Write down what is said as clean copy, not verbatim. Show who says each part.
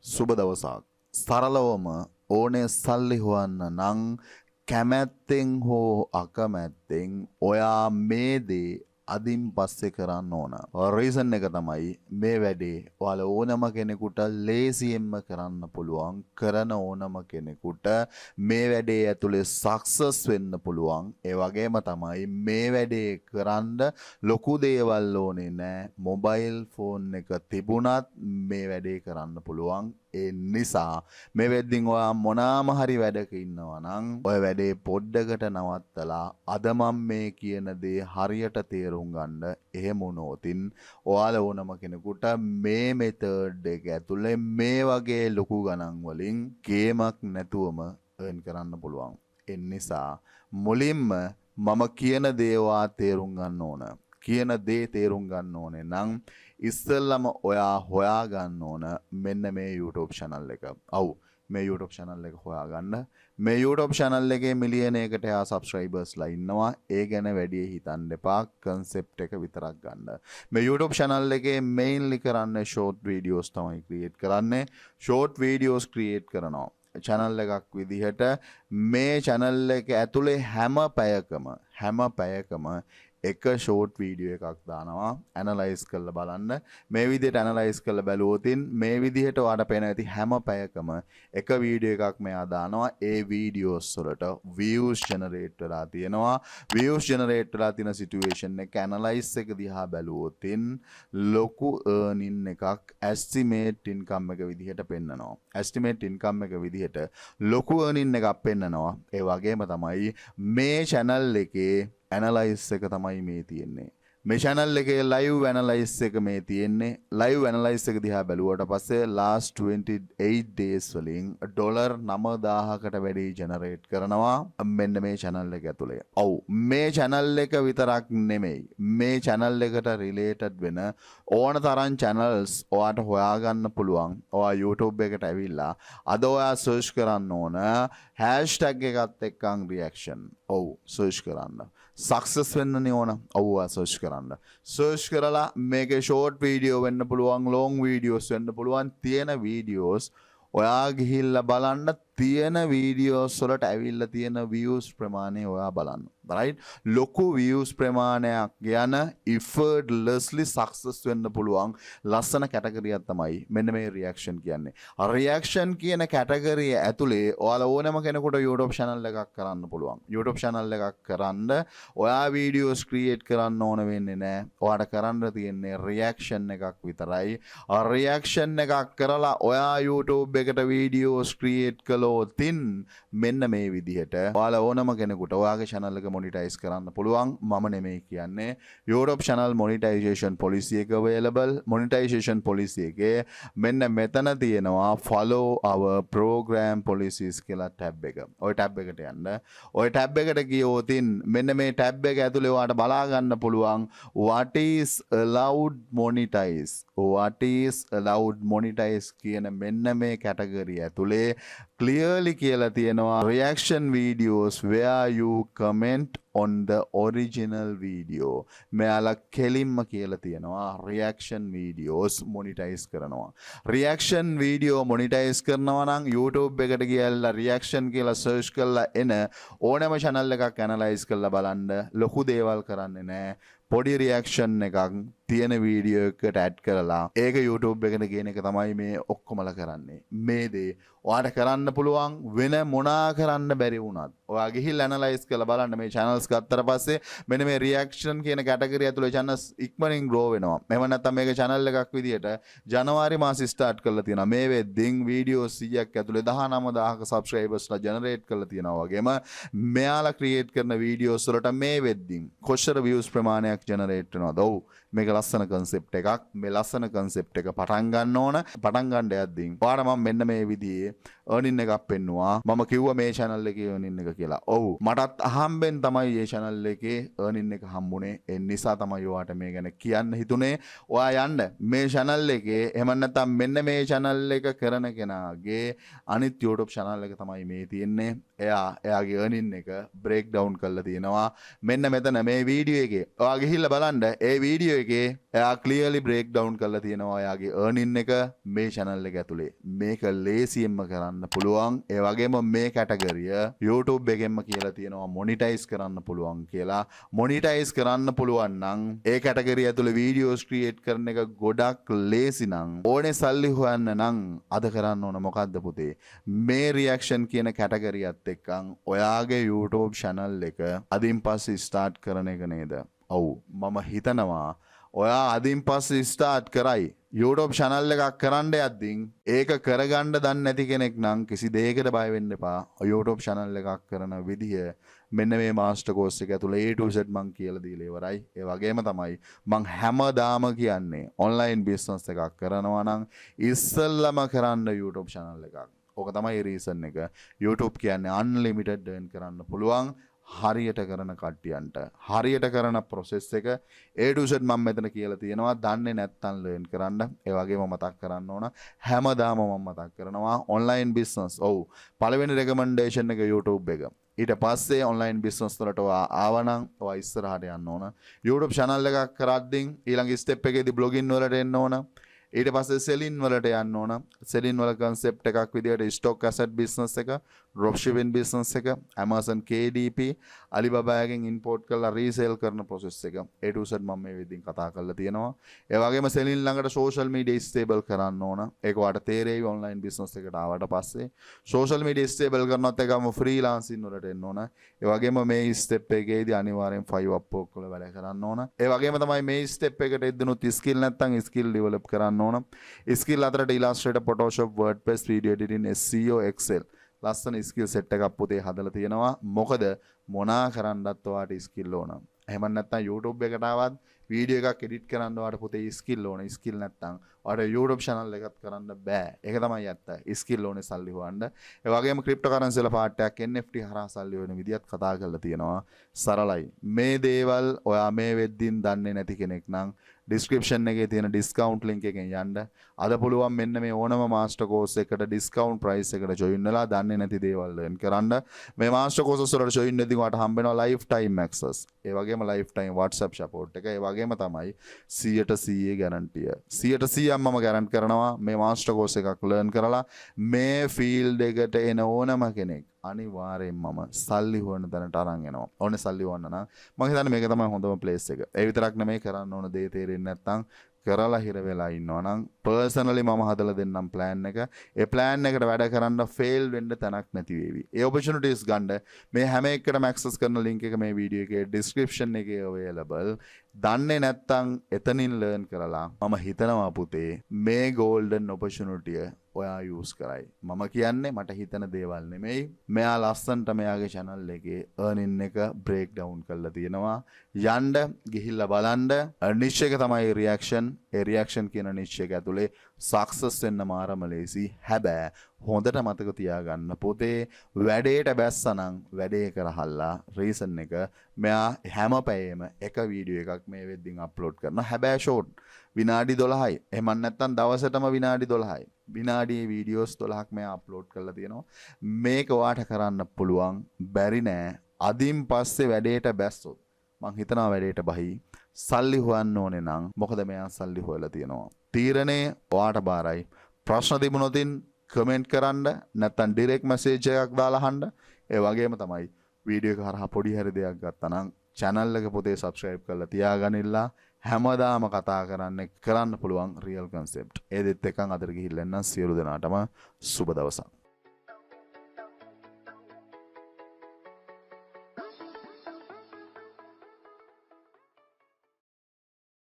Speaker 1: සුබ දවසක්. සරලවම ඕනේ සල්ලි හොයන්න නම් කැමැත්තෙන් හෝ අකමැත්තෙන් ඔයා මේ දේ අදින් පස්සේ කරන්න ඕන. රීසන් එක තමයි මේ වැඩේ ඔයාලා ඕනම කෙනෙකුට ලේසියෙන්ම කරන්න පුළුවන්. කරන ඕනම කෙනෙකුට මේ වැඩේ ඇතුලේ සක්සස් වෙන්න පුළුවන්. ඒ වගේම තමයි මේ වැඩේ කරන්න ලොකු දේවල් ඕනේ නෑ. මොබයිල් ෆෝන් එක තිබුණත් මේ වැඩේ කරන්න පුළුවන්. ඒ නිසා මේ වෙද්දින් ඔයා මොනාම හරි වැඩක ඉන්නවා නම් ඔය වැඩේ පොඩ්ඩකට නවත්තලා අද මම මේ කියන දේ හරියට තේරුම් ගන්න. එහෙම වුණොතින් ඔයාලා ඕනම කෙනෙකුට මේ මෙතඩ් එක ඇතුලේ මේ වගේ ලොකු ගණන් වලින් ගේමක් නැතුවම earn කරන්න පුළුවන්. ඒ නිසා මුලින්ම මම කියන දේ ඔයා තේරුම් ගන්න ඕන. කියන දේ තේරුම් ගන්න ඕනේ නම් ඉස්සෙල්ලම ඔයා හොයා ගන්න ඕන මෙන්න මේ YouTube channel එක. ඔව් මේ YouTube channel එක හොයාගන්න. මේ YouTube channel එකේ මිලියන එකකට යා subscribersලා ඉන්නවා. ඒ ගැන වැඩි හිතන්න එපා. concept එක විතරක් ගන්න. මේ YouTube channel එකේ mainly කරන්නේ short videos තමයි create කරන්නේ. short videos create කරනවා. channel එකක් විදිහට මේ channel එක ඇතුලේ හැම පැයකම එක ෂෝට් වීඩියෝ එකක් දානවා ඇනලයිස් කරලා බලන්න. මේ විදිහට ඇනලයිස් කරලා බැලුවොතින් මේ විදිහට ඔයාලට පේන ඇති හැම පැයකම එක වීඩියෝ එකක් මෙයා දානවා. ඒ වීඩියෝස් වලට views generate වෙලා තියෙනවා. views generate වෙලා තියෙන situation එක ඇනලයිස් එක දිහා බැලුවොතින් ලොකු earning එකක් estimate income එක විදිහට පෙන්නනවා. estimate income එක විදිහට ලොකු earning එකක් පෙන්නනවා. ඒ වගේම තමයි මේ channel එකේ ඇනලයිස් එක තමයි මේ තියෙන්නේ. මේ channel එකේ live analyze එක මේ තියෙන්නේ. live analyze එක දිහා බැලුවට පස්සේ last 28 days වලින් $9000කට වැඩි generate කරනවා මෙන්න මේ channel එක ඇතුලේ. ඔව් මේ channel එක විතරක් නෙමෙයි. මේ channel එකට related වෙන ඕන තරම් channels ඔයාට හොයාගන්න පුළුවන්. ඔයා YouTube එකට ඇවිල්ලා අද ඔයා search කරන්න ඕන hashtag එකත් එක්කන් reaction. ඔව් search කරන්න. සක්සස් වෙන්නනේ ඕන. ඔව් සර්ච් කරන්න. සර්ච් කරලා මේකේ ෂෝට් වීඩියෝ වෙන්න පුළුවන්, ලොං වීඩියෝස් වෙන්න පුළුවන්. තියෙන වීඩියෝස් ඔයා ගිහිල්ලා බලන්න. තියෙන වීඩියෝස් වලට ඇවිල්ලා තියෙන views ප්‍රමාණය ඔයා බලන්න. right? ලොකු views ප්‍රමාණයක් යන effortlessly success වෙන්න පුළුවන් ලස්සන කැටගරියක් තමයි මෙන්න මේ reaction කියන්නේ. reaction කියන කැටගරිය ඇතුලේ ඔයාලා ඕනම කෙනෙකුට YouTube channel එකක් කරන්න පුළුවන්. YouTube channel එකක් කරන්න ඔයා videos create කරන්න ඕන වෙන්නේ නැහැ. ඔයාට කරන්න තියෙන්නේ reaction එකක් විතරයි. reaction එකක් කරලා ඔයා YouTube එකට videos create කළොත් තින් මෙන්න මේ විදිහට ඔයාලා ඕනම කෙනෙකුට ඔයාගේ channel එක monetize කරන්න පුළුවන්. මම නෙමෙයි කියන්නේ. YouTube channel monetization policy එක available. monetization policy එකේ මෙන්න මෙතන තියෙනවා follow our program policies කියලා tab එක. ওই tab එකට යන්න. ওই tab එකට ගියොතින් මෙන්න මේ tab එක ඇතුලේ ඔයාට බලා ගන්න පුළුවන් what is allowed monetize. what is allowed monetize කියන මෙන්න මේ category ඇතුලේ clearly කියලා තියෙනවා reaction videos where you comment on the original video. මෙයාලා කෙලින්ම කියලා තියෙනවා reaction videos monetize කරනවා. reaction video monetize කරනවා නම් YouTube එකට ගියලා reaction කියලා search කරලා එන ඕනෑම channel එකක් analyze කරලා බලන්න. ලොකු දේවල් කරන්නේ නැහැ. පොඩි reaction එකක් තියෙන වීඩියෝ එකකට ඇඩ් කරලා ඒක YouTube එකට ගේන එක තමයි මේ ඔක්කොමලා කරන්නේ. මේ දේ ඔයාට කරන්න පුළුවන් වෙන මොනා කරන්න බැරි වුණත්. ඔයා ගිහිල්ලා ඇනලයිස් කරලා බලන්න මේ channels ගත්තට පස්සේ මෙන්න මේ reaction කියන category ඇතුලේ channels ඉක්මනින් grow වෙනවා. එහෙම නැත්නම් මේක channel එකක් විදියට ජනවාරි මාසෙ start කරලා තියෙනවා. මේ වෙද්දින් videos 100ක් ඇතුලේ 19000ක subscribersලා generate කරලා තියෙනවා වගේම මෙයාලා create කරන videos වලට මේ වෙද්දින් කොච්චර views ප්‍රමාණයක් generate වෙනවද? ඔව් මේක ලස්සන concept එකක්. මේ ලස්සන concept එක පටන් ගන්න ඕන. පටන් ගන්න යද්දී ඔයාලා මම මෙන්න මේ විදිහේ earning එකක් පෙන්නුවා. මම කිව්වා මේ channel එකේ earning එක කියලා. ඔව් මටත් අහම්බෙන් තමයි මේ channel එකේ earning එක හම්බුනේ. ඒ නිසා තමයි ඔයාට මේ ගැන කියන්න හිතුනේ. ඔයා යන්න මේ channel එකේ එහෙම නැත්නම් මෙන්න මේ channel එක කරන කෙනාගේ අනිත් YouTube channel එක තමයි මේ තියෙන්නේ. එයාගේ earning එක breakdown කරලා තියෙනවා. මෙන්න මෙතන මේ වීඩියෝ එකේ ඔයා ගිහිල්ලා බලන්න. ඒ වීඩියෝ එකේ එයා ක්ලියර්ලි බ්‍රේක් ඩවුන් කරලා තියෙනවා එයාගේ earning එක මේ channel එක ඇතුලේ. මේක ලේසියෙන්ම කරන්න පුළුවන්. ඒ වගේම මේ කැටගරිය YouTube එකෙන්ම කියලා තියෙනවා මොනිටයිස් කරන්න පුළුවන් කියලා. මොනිටයිස් කරන්න පුළුවන් නම් ඒ කැටගරිය ඇතුලේ වීඩියෝස් ක්‍රියේට් කරන එක ගොඩක් ලේසි නම් ඕනේ සල්ලි හොයන්න නම් අද කරන්න ඕන මොකද්ද පුතේ? මේ රියැක්ෂන් කියන කැටගරියත් එක්කන් ඔයාගේ YouTube channel එක අදින් පස්සේ ස්ටාර්ට් කරන එක නේද? ඔව් මම හිතනවා ඔයා අදින් පස්සේ ස්ටාර්ට් කරයි YouTube channel එකක් කරන්න යද්දී ඒක කරගන්න දන්නේ නැති කෙනෙක් නම් කිසි දෙයකට බය වෙන්න එපා. YouTube channel එකක් කරන විදිය මෙන්න මේ මාස්ටර් කෝස් එක ඇතුළේ A to Z මං කියලා දීලා ඉවරයි. ඒ වගේම තමයි මං හැමදාම කියන්නේ online business එකක් කරනවා නම් ඉස්සෙල්ලම කරන්න YouTube channel එකක්. ඕක තමයි රීසන් එක. YouTube කියන්නේ unlimited earn කරන්න පුළුවන්. හරියට කරන කට්ටියන්ට හරියට කරන process එක A to Z මම මෙතන කියලා තියෙනවා. දන්නේ නැත්නම් learn කරන්න. ඒ වගේම මතක් කරන්න ඕන හැමදාම මම මතක් කරනවා online business. ඔව් පළවෙනි recommendation එක YouTube එක. ඊට පස්සේ online business වලට ආවනම් ඔයා ඉස්සරහට යන්න ඕන. YouTube channel එකක් කරද්දී ඊළඟ step එකේදී blogging වලට එන්න ඕන. ඊට පස්සේ selling වලට යන්න ඕන. selling වල concept එකක් විදිහට stock asset business එක, dropshipping business එක, Amazon KDP, Alibaba එකෙන් import කරලා resell කරන process එක. A to Z මම මේ විදිහින් කතා කරලා තියෙනවා. ඒ වගේම selling ළඟට social media stable කරන්න ඕන. ඒක ඔයාලට තේරෙයි online business එකට ආවට පස්සේ. social media stable කරනවත් එකම freelancing වලට එන්න ඕන. ඒ වගේම මේ step එකේදී අනිවාර්යෙන් 5 upwork වල වැඩ කරන්න ඕන. ඒ වගේම තමයි මේ step එකට එද්දිනුත් skill නැත්නම් skill develop කරන්න ඕන. skill අතරට Illustrator, Photoshop, WordPress, video editing, SEO, Excel ලස්සන ස්කිල් සෙට් එකක් පුතේ හදලා තියෙනවා. මොකද මොනා කරන්නත් ඔයාට ස්කිල් ඕන. එහෙම නැත්නම් YouTube එකට ආවත් වීඩියෝ එකක් එඩිට් කරන්න ඔයාට පුතේ ස්කිල් ඕන. ස්කිල් නැත්නම් ඔයාට YouTube channel එකක් කරන්න බෑ. ඒක තමයි ඇත්ත. ස්කිල් ඕනේ සල්ලි හොයන්න. ඒ වගේම ක්‍රිප්ටෝකරන්සි වල පාර්ට් එකක් NFT හරහා සල්ලි හොයන විදියත් කතා කරලා තියෙනවා. සරලයි. මේ දේවල් ඔයා මේ වෙද්දින් දන්නේ නැති කෙනෙක් නම් description එකේ තියෙන discount link එකෙන් යන්න. අද පුළුවන් මෙන්න මේ ඕනම master course එකට discount price එකට join වෙලා දන්නේ නැති දේවල් learn කරන්න. මේ master courses වලට join වෙද්දී ඔයාලට හම්බ වෙනවා lifetime access. ඒ වගේම lifetime WhatsApp support එක. ඒ වගේම තමයි 100% guarantee. 100% මම guarantee කරනවා මේ master course එකක් learn කරලා මේ field එකට එන ඕනම කෙනෙක් අනිවාර්යෙන් මම සල්ලි හොයන තැනට අරන් එනවා. ඕනේ සල්ලි හොයන්න නම් මම හිතන්නේ මේක තමයි හොඳම place එක. ඒ විතරක් නෙමෙයි කරන්න ඕන දේ තේරෙන්නේ නැත්නම් කරලා හිර වෙලා ඉන්නවා නම් personally මම හදලා දෙන්නම් plan එක. ඒ plan එකට වැඩ කරන්න fail වෙන්න තැනක් නැති වේවි. ඒ opportunities ගන්න මේ හැම එකකටම access කරන link එක මේ video එකේ description එකේ available. දන්නේ නැත්නම් එතනින් learn කරලා මම හිතනවා පුතේ මේ golden opportunity ඔයා use කරයි. මම කියන්නේ මට හිතන දේවල් නෙමෙයි. මෙයා ලස්සන්ට මෙයාගේ channel එකේ earning එක break down කරලා තියෙනවා. යන්න ගිහිල්ලා බලන්න. niche එක තමයි reaction. ඒ reaction කියන niche එක ඇතුලේ success වෙන්න මාරම ලේසි. හැබැයි හොඳට මතක තියාගන්න පුතේ වැඩේට බැස්සනම් වැඩේ කරහල්ලා reason එක මෙයා හැම පැයෙම එක වීඩියෝ එකක් මේ වෙද්දින් අප්ලෝඩ් කරනවා. හැබැයි ෂෝට් විනාඩි 12යි. එහෙම නැත්නම් දවසටම විනාඩි 12යි. විනාඩියේ වීඩියෝස් 12ක් මෙයා අප්ලෝඩ් කරලා තියෙනවා. මේක ඔයාට කරන්න පුළුවන්. බැරි නෑ. අදින් පස්සේ වැඩේට බැස්සොත් මං හිතනවා වැඩේට බහි. සල්ලි හොයන්න ඕනේ නම් මොකද මෙයා සල්ලි හොයලා තියෙනවා. තීරණේ ඔයාට බාරයි. ප්‍රශ්න තිබුණොතින් කමෙන්ට් කරන්න නැත්නම් ඩිරෙක්ට් මැසේජ් එකක් දාලා අහන්න. ඒ වගේම තමයි වීඩියෝ එක හරහා පොඩි හරි දෙයක් ගත්තා නම් channel එක පොතේ subscribe කරලා තියාගනින්න. හැමදාම කතා කරන්න පුළුවන් real concept. ඒ දෙත් එකන් අතර ගිහිල්ලා එන්න සියලු දෙනාටම සුබ දවසක්.